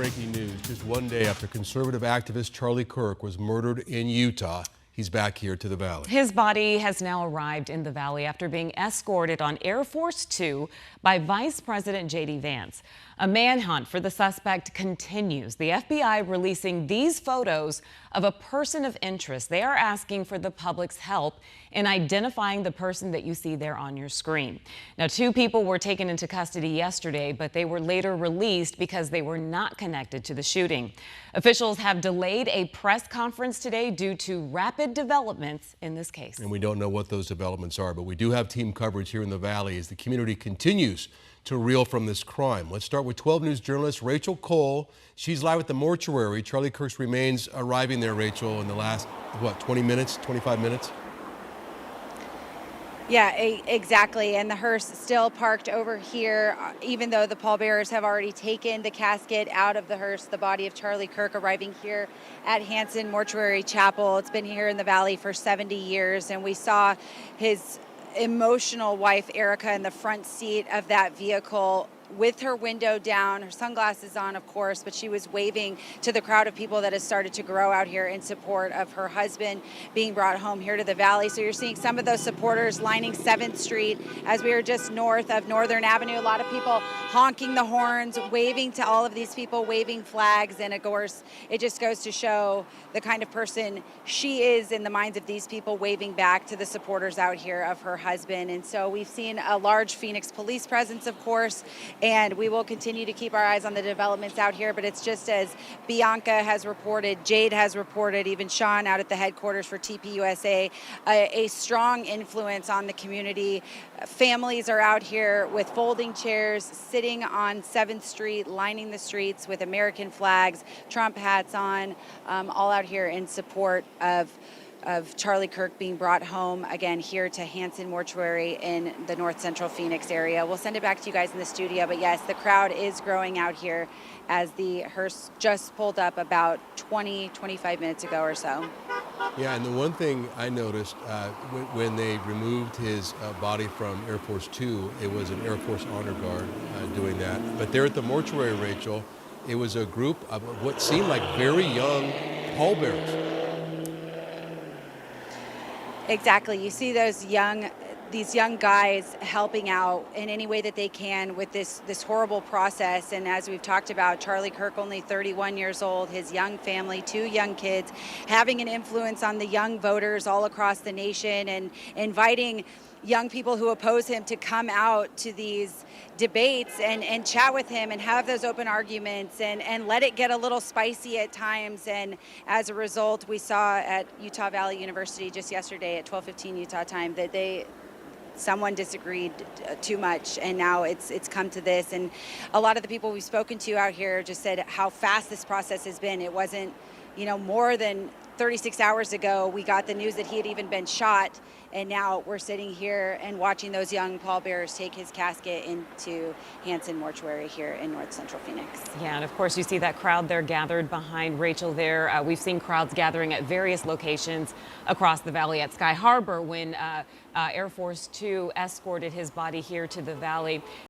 Breaking news, just one day after conservative activist Charlie Kirk was murdered in Utah, he's back here to the Valley. His body has now arrived in the Valley after being escorted on Air Force 2 by Vice President J.D. Vance. A manhunt for the suspect continues. The FBI releasing these photos of a person of interest. They are asking for the public's help in identifying the person that you see there on your screen. Now, 2 people were taken into custody yesterday, but they were later released because they were not connected to the shooting. Officials have delayed a press conference today due to rapid developments in this case. And we don't know what those developments are, but we do have team coverage here in the Valley as the community continues to reel from this crime. Let's start with 12 News journalist Rachel Cole. She's live at the mortuary. Charlie Kirk's remains arriving there, Rachel, in the last, 20 minutes, 25 minutes? Yeah, exactly. And the hearse still parked over here, even though the pallbearers have already taken the casket out of the hearse. The body of Charlie Kirk arriving here at Hanson Mortuary Chapel. It's been here in the Valley for 70 years, and we saw his emotional wife, Erica, in the front seat of that vehicle with her window down, her sunglasses on, of course, but she was waving to the crowd of people that has started to grow out here in support of her husband being brought home here to the Valley. So you're seeing some of those supporters lining 7th Street as we are just north of Northern Avenue. A lot of people honking the horns, waving to all of these people, waving flags. And of course, it just goes to show the kind of person she is in the minds of these people, waving back to the supporters out here of her husband. And so we've seen a large Phoenix police presence, of course, and we will continue to keep our eyes on the developments out here. But it's just as Bianca has reported, Jade has reported, even Sean out at the headquarters for TPUSA, a strong influence on the community. Families are out here with folding chairs, sitting on 7th Street, lining the streets with American flags, Trump hats on, all out here in support of Charlie Kirk being brought home, again, here to Hanson Mortuary in the North Central Phoenix area. We'll send it back to you guys in the studio, but yes, the crowd is growing out here as the hearse just pulled up about 25 minutes ago or so. Yeah, and the one thing I noticed when they removed his body from Air Force 2, it was an Air Force Honor Guard doing that. But there at the mortuary, Rachel, it was a group of what seemed like very young pallbearers. Exactly. You see these young guys helping out in any way that they can with this horrible process. And as we've talked about, Charlie Kirk, only 31 years old, his young family, 2 young kids, having an influence on the young voters all across the nation and inviting young people who oppose him to come out to these debates and chat with him and have those open arguments and let it get a little spicy at times. And as a result, we saw at Utah Valley University just yesterday at 12:15 Utah time that someone disagreed too much, and now it's come to this. And a lot of the people we've spoken to out here just said how fast this process has been. It wasn't, more than 36 hours ago we got the news that he had even been shot, and now we're sitting here and watching those young pallbearers take his casket into Hanson Mortuary here in North Central Phoenix. Yeah, and of course you see that crowd there gathered behind Rachel there. We've seen crowds gathering at various locations across the Valley, at Sky Harbor when Air Force 2 escorted his body here to the Valley.